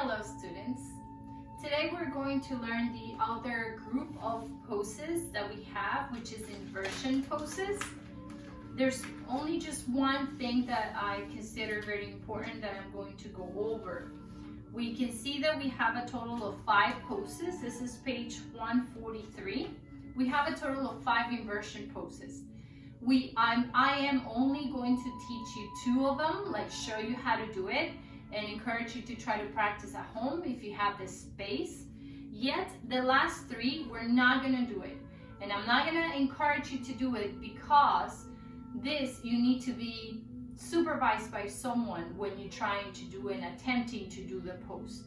Hello students. Today we're going to learn the other group of poses that we have, which is inversion poses. There's only just one thing that I consider very important that I'm going to go over. We can see that we have a total of 5 poses. This is page 143. We have a total of 5 inversion poses. I am only going to teach you 2 of them, like show you how to do it, and encourage you to try to practice at home if you have the space. Yet the last 3, we're not gonna do it. And I'm not gonna encourage you to do it because you need to be supervised by someone when you're trying to do and attempting to do the pose.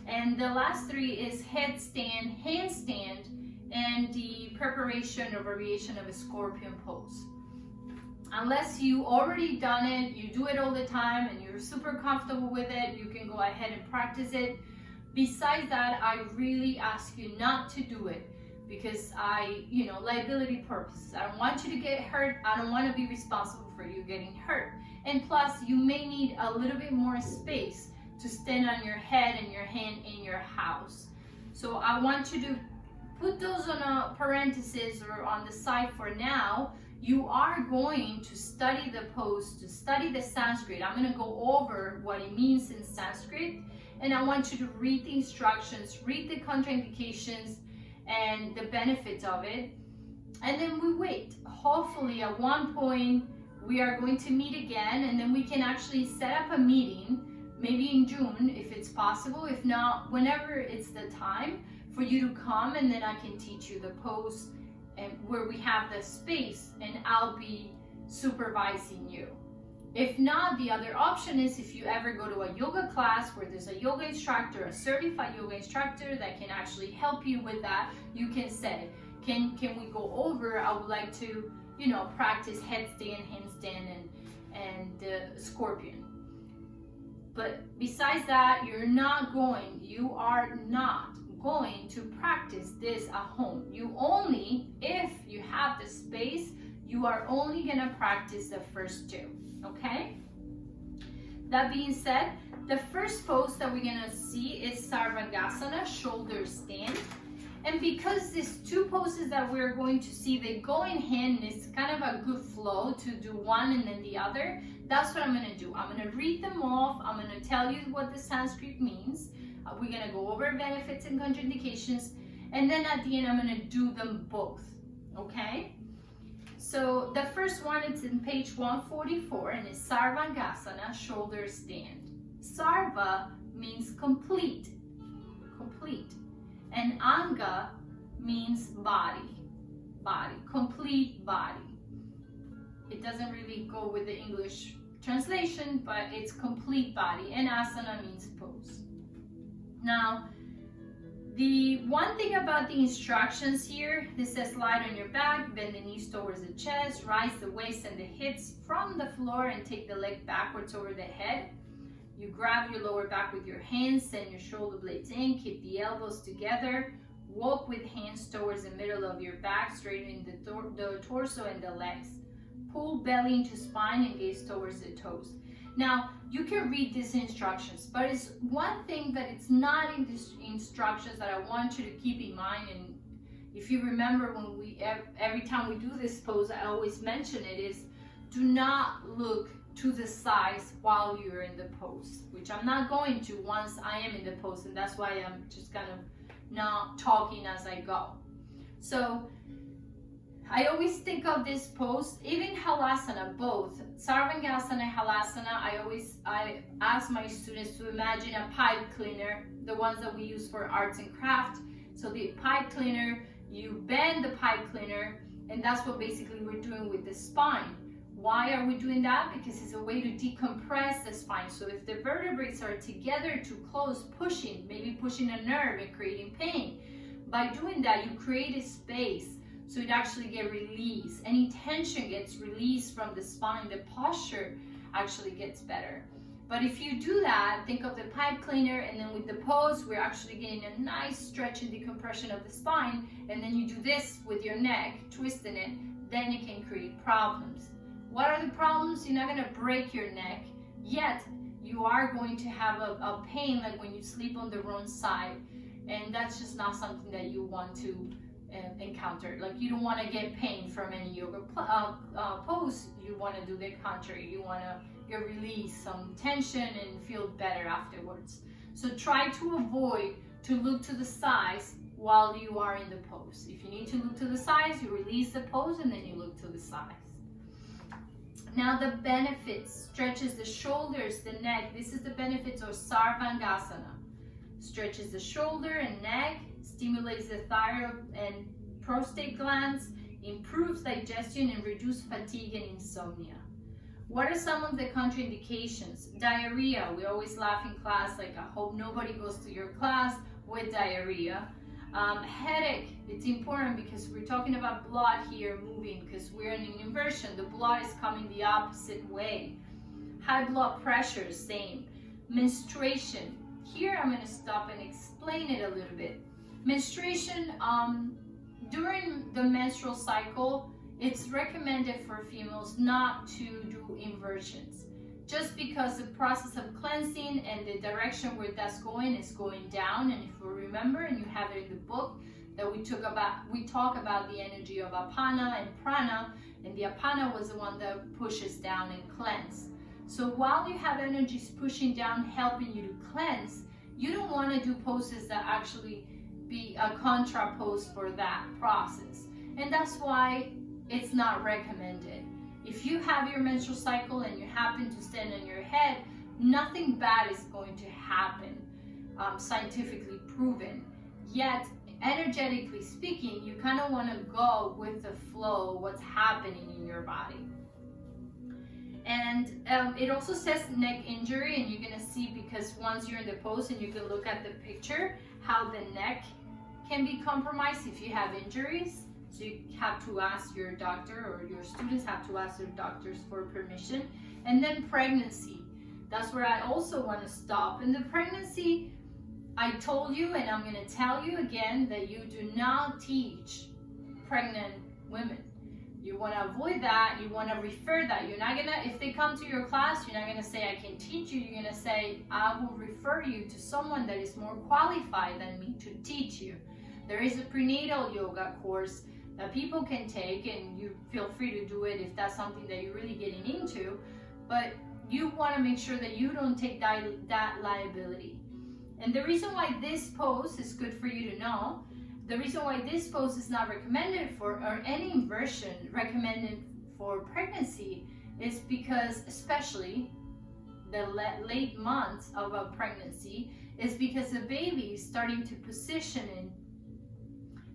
And the last 3 is headstand, handstand, and the preparation or variation of a scorpion pose. Unless you already done it, you do it all the time and you're super comfortable with it, you can go ahead and practice it. Besides that, I really ask you not to do it because liability purposes. I don't want you to get hurt. I don't want to be responsible for you getting hurt. And plus, you may need a little bit more space to stand on your head and your hand in your house. So I want you to put those on a parenthesis or on the side for now. You are going to study the pose, to study the Sanskrit. I'm going to go over what it means in Sanskrit, and I want you to read the instructions, read the contraindications and the benefits of it, and then we wait. Hopefully at one point we are going to meet again, and then we can actually set up a meeting, maybe in June if it's possible. If not, whenever it's the time for you to come, and then I can teach you the pose and where we have the space, and I'll be supervising you. If not, the other option is if you ever go to a yoga class where there's a yoga instructor, a certified yoga instructor that can actually help you with that, you can say, can we go over, I would like to, practice headstand, handstand, and scorpion. But besides that, you are not going to practice this at home. You only, if you have the space, you are only gonna practice the first 2, okay? That being said, the first pose that we're gonna see is Sarvangasana, shoulder stand. And because these 2 poses that we're going to see, they go in hand, and it's kind of a good flow to do one and then the other, that's what I'm gonna do. I'm gonna read them off, I'm gonna tell you what the Sanskrit means, we're going to go over benefits and contraindications, and then at the end I'm going to do them both, okay? So the first one is in page 144, and it's Sarvangasana, shoulder stand. Sarva means complete, and Anga means body, complete body. It doesn't really go with the English translation, but it's complete body, and Asana means pose. Now, the one thing about the instructions here, this says lie on your back, bend the knees towards the chest, rise the waist and the hips from the floor, and take the leg backwards over the head. You grab your lower back with your hands, send your shoulder blades in, keep the elbows together, walk with hands towards the middle of your back, straightening the torso and the legs. Pull belly into spine and gaze towards the toes. Now, you can read these instructions, but it's one thing that it's not in these instructions that I want you to keep in mind. And if you remember, when every time we do this pose, I always mention it, is do not look to the sides while you're in the pose, which I'm not going to once I am in the pose, and that's why I'm just kind of not talking as I go. So I always think of this pose, even Halasana, both Sarvangasana and Halasana, I ask my students to imagine a pipe cleaner, the ones that we use for arts and craft. So the pipe cleaner, you bend the pipe cleaner, and that's what basically we're doing with the spine. Why are we doing that? Because it's a way to decompress the spine. So if the vertebrae are together too close, maybe pushing a nerve and creating pain, by doing that, you create a space. So it actually gets released. Any tension gets released from the spine. The posture actually gets better. But if you do that, think of the pipe cleaner, and then with the pose, we're actually getting a nice stretch and decompression of the spine. And then you do this with your neck, twisting it, then it can create problems. What are the problems? You're not going to break your neck, yet you you are going to have a pain like when you sleep on the wrong side, and that's just not something that you want to encounter. Like, you don't want to get pain from any yoga pose. You want to do the contrary. You want to release some tension and feel better afterwards. So try to avoid to look to the sides while you are in the pose. If you need to look to the sides, you release the pose and then you look to the sides. Now the benefits: stretches the shoulders, the neck. This is the benefits of Sarvangasana. Stretches the shoulder and neck, stimulates the thyroid and prostate glands, improves digestion, and reduces fatigue and insomnia. What are some of the contraindications? Diarrhea. We always laugh in class, like, I hope nobody goes to your class with diarrhea. Headache. It's important because we're talking about blood here moving, because we're in an inversion. The blood is coming the opposite way. High blood pressure, same. Menstruation. Here I'm going to stop and explain it a little bit. Menstruation, during the menstrual cycle, it's recommended for females not to do inversions, just because the process of cleansing and the direction where that's going is going down. And if you remember, and you have it in the book, that we talk about the energy of apana and prana, and the apana was the one that pushes down and cleanse. So while you have energies pushing down, helping you to cleanse, you don't want to do poses that actually be a contra pose for that process. And that's why it's not recommended. If you have your menstrual cycle and you happen to stand on your head, nothing bad is going to happen, scientifically proven. Yet, energetically speaking, you kind of want to go with the flow, what's happening in your body. And it also says neck injury, and you're going to see, because once you're in the pose and you can look at the picture, how the neck can be compromised if you have injuries. So you have to ask your doctor, or your students have to ask their doctors for permission. And then pregnancy. That's where I also want to stop. In the pregnancy, I told you, and I'm going to tell you again, that you do not teach pregnant women. You want to avoid that. You want to refer that. You're not going to, if they come to your class, you're not going to say, I can teach you. You're going to say, I will refer you to someone that is more qualified than me to teach you. There is a prenatal yoga course that people can take, and you feel free to do it if that's something that you're really getting into, but you want to make sure that you don't take that liability. And the reason why this pose is good for you to know, the reason why this pose is not recommended for, or any inversion recommended for pregnancy, is because, especially the late months of a pregnancy, is because the baby is starting to position in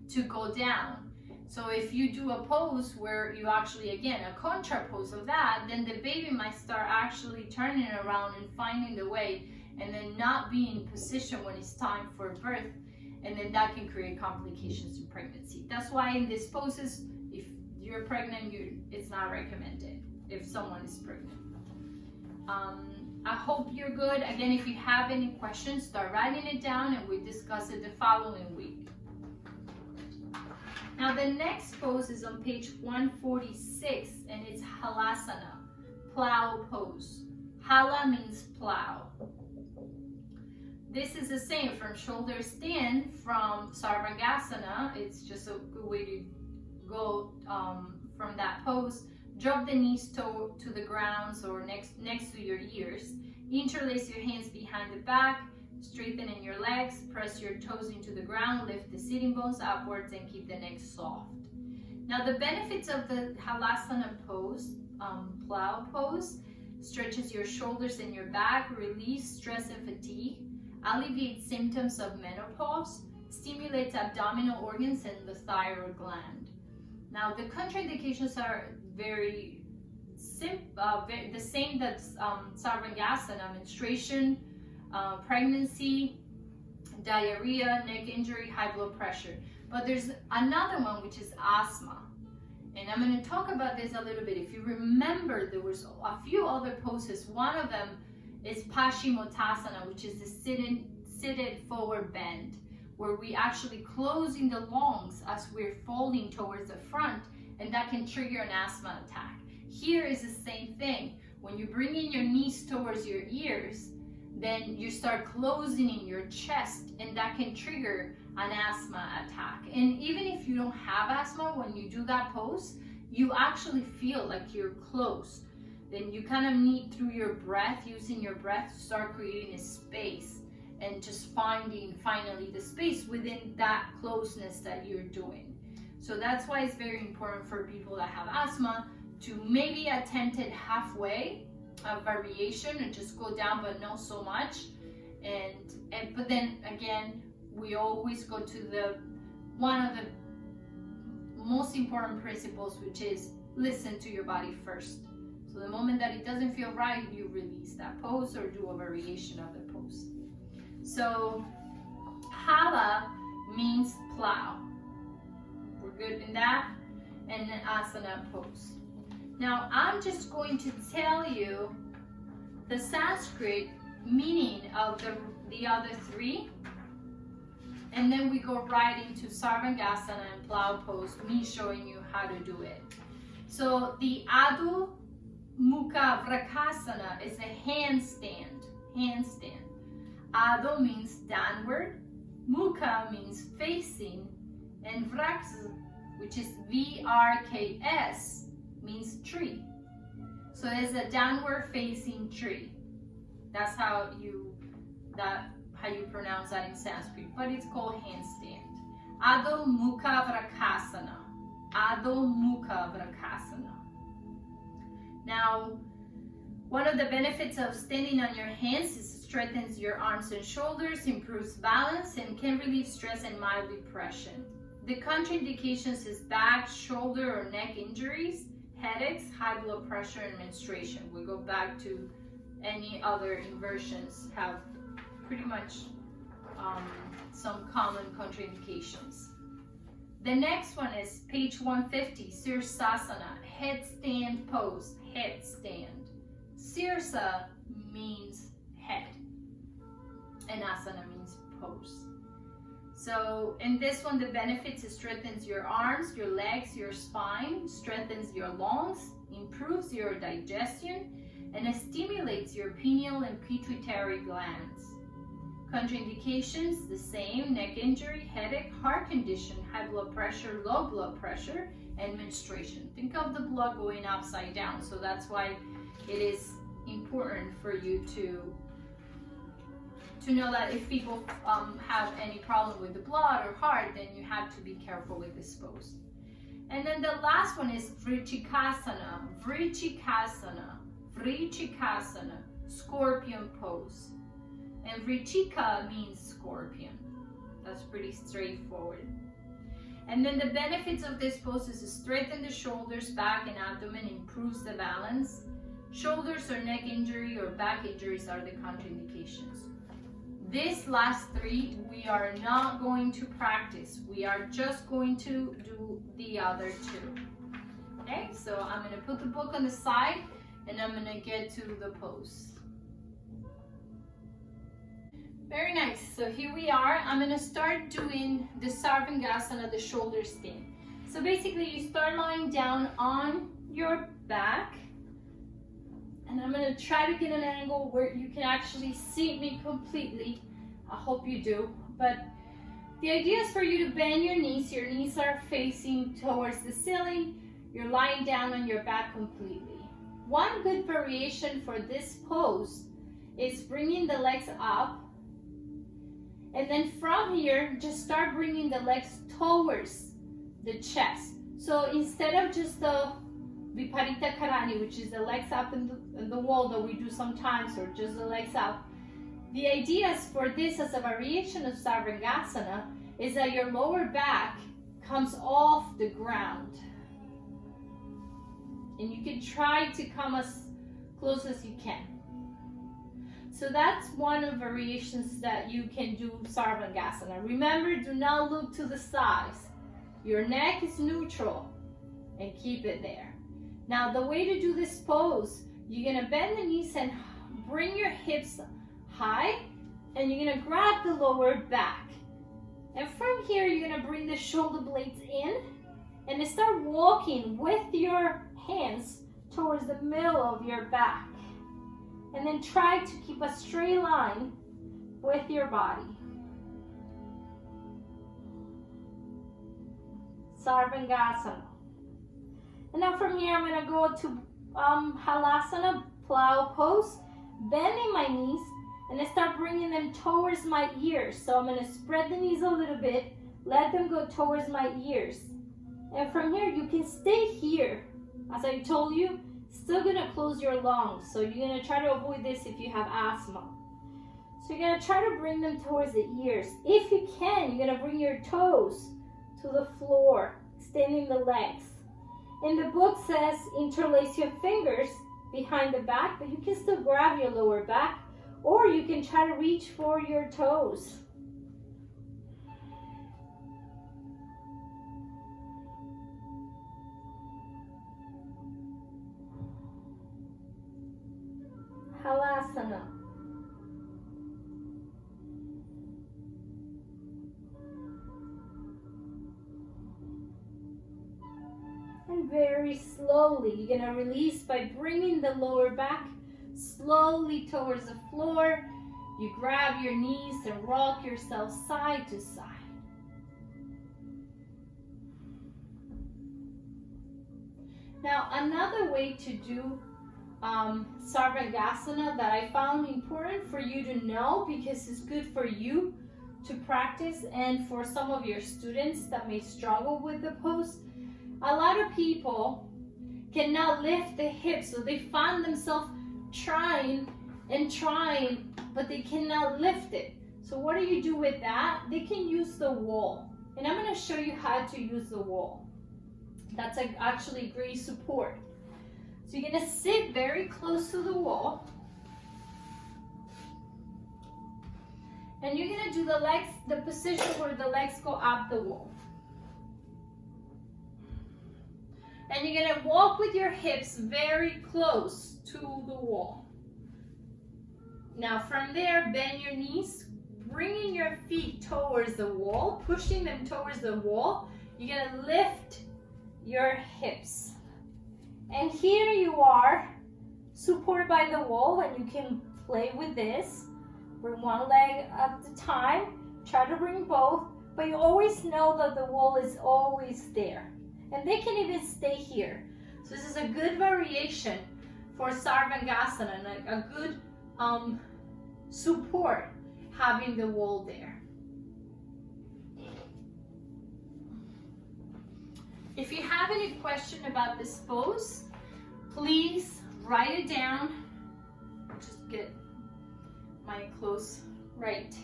to go down. So if you do a pose where you actually, again, a contra pose of that, then the baby might start actually turning around and finding the way, and then not be in position when it's time for birth, and then that can create complications in pregnancy. That's why in these poses, if you're pregnant, it's not recommended if someone is pregnant. I hope you're good. Again, if you have any questions, start writing it down, and we discuss it the following week. Now the next pose is on page 146, and it's Halasana, plow pose. Hala means plow. This is the same from shoulder stand from Sarvangasana. It's just a good way to go from that pose. Drop the knees to the ground, or next to your ears. Interlace your hands behind the back. Straighten in your legs, press your toes into the ground, lift the sitting bones upwards, and keep the neck soft. Now the benefits of the Halasana pose, plow pose: stretches your shoulders and your back, relieves stress and fatigue, alleviates symptoms of menopause, stimulates abdominal organs and the thyroid gland. Now the contraindications are very simple, the same that Sarvangasana: menstruation, pregnancy, diarrhea, neck injury, high blood pressure. But there's another one, which is asthma, and I'm going to talk about this a little bit. If you remember, there was a few other poses. One of them is Paschimottanasana, which is the seated forward bend, where we actually closing the lungs as we're folding towards the front, and that can trigger an asthma attack. Here is the same thing. When you bring in your knees towards your ears, then you start closing in your chest, and that can trigger an asthma attack. And even if you don't have asthma, when you do that pose, you actually feel like you're closed. Then you kind of need, through your breath, using your breath, to start creating a space and just finding finally the space within that closeness that you're doing. So that's why it's very important for people that have asthma to maybe attempt it halfway, a variation, and just go down but not so much. But then again, we always go to the one of the most important principles, which is listen to your body first. So the moment that it doesn't feel right, you release that pose or do a variation of the pose. So Hala means plow. We're good in that. And then asana pose. Now I'm just going to tell you the Sanskrit meaning of the other three, and then we go right into Sarvangasana and plow pose, me showing you how to do it. So the Adho Mukha Vrksasana is a handstand. Adho means downward, Mukha means facing, and Vrks, which is VRKS, means tree. So it's a downward facing tree. That's how you pronounce that in Sanskrit, but it's called handstand. Adho Mukha Vrksasana. Adho Mukha Vrksasana. Now, one of the benefits of standing on your hands is it strengthens your arms and shoulders, improves balance, and can relieve stress and mild depression. The contraindications is back, shoulder, or neck injuries, headaches, high blood pressure, and menstruation. We go back to any other inversions have pretty much some common contraindications. The next one is page 150, Sirsasana, headstand pose, headstand. Sirsa means head, and asana means pose. So in this one, the benefits, it strengthens your arms, your legs, your spine, strengthens your lungs, improves your digestion, and it stimulates your pineal and pituitary glands. Contraindications, the same: neck injury, headache, heart condition, high blood pressure, low blood pressure, and menstruation. Think of the blood going upside down, so that's why it is important for you to know that if people have any problem with the blood or heart, then you have to be careful with this pose. And then the last one is Vrichikasana, scorpion pose. And Vrichika means scorpion. That's pretty straightforward. And then the benefits of this pose is to strengthen the shoulders, back, and abdomen, improves the balance. Shoulders or neck injury or back injuries are the contraindications. These last three, we are not going to practice. We are just going to do the other two. Okay, so I'm going to put the book on the side and I'm going to get to the pose. Very nice. So here we are. I'm going to start doing the Sarvangasana, the shoulder stand. So basically you start lying down on your back. And I'm going to try to get an angle where you can actually see me completely. I hope you do. But the idea is for you to bend your knees. Your knees are facing towards the ceiling. You're lying down on your back completely. One good variation for this pose is bringing the legs up. And then from here, just start bringing the legs towards the chest. So instead of just the Viparita Karani, which is the legs up in the wall that we do sometimes, or just the legs up. The idea is for this as a variation of Sarvangasana is that your lower back comes off the ground. And you can try to come as close as you can. So that's one of the variations that you can do Sarvangasana. Remember, do not look to the sides. Your neck is neutral and keep it there. Now the way to do this pose, you're gonna bend the knees and bring your hips high, and you're gonna grab the lower back. And from here, you're gonna bring the shoulder blades in and start walking with your hands towards the middle of your back. And then try to keep a straight line with your body. Sarvangasana. And now from here, I'm going to go to Halasana, plow pose, bending my knees, and I start bringing them towards my ears. So I'm going to spread the knees a little bit, let them go towards my ears. And from here, you can stay here. As I told you, still going to close your lungs. So you're going to try to avoid this if you have asthma. So you're going to try to bring them towards the ears. If you can, you're going to bring your toes to the floor, extending the legs. And the book says interlace your fingers behind the back, but you can still grab your lower back, or you can try to reach for your toes. Halasana. And very slowly, you're going to release by bringing the lower back slowly towards the floor. You grab your knees and rock yourself side to side. Now, another way to do Sarvangasana that I found important for you to know, because it's good for you to practice and for some of your students that may struggle with the pose. A lot of people cannot lift the hips, so they find themselves trying and trying, but they cannot lift it. So what do you do with that? They can use the wall. And I'm going to show you how to use the wall. That's actually great support. So you're going to sit very close to the wall. And you're going to do the legs, the position where the legs go up the wall. And you're going to walk with your hips very close to the wall. Now from there, bend your knees, bringing your feet towards the wall, pushing them towards the wall. You're going to lift your hips. And here you are, supported by the wall, and you can play with this. Bring one leg at a time. Try to bring both, but you always know that the wall is always there. And they can even stay here. So this is a good variation for Sarvangasana, and a good support having the wall there. If you have any question about this pose, please write it down. Just get my clothes right.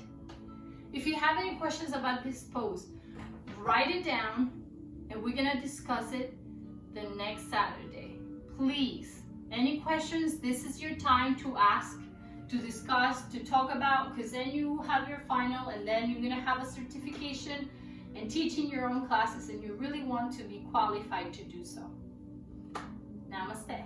If you have any questions about this pose, write it down. And we're going to discuss it the next Saturday. Please, any questions, this is your time to ask, to discuss, to talk about, because then you have your final, and then you're going to have a certification and teaching your own classes, and you really want to be qualified to do so. Namaste.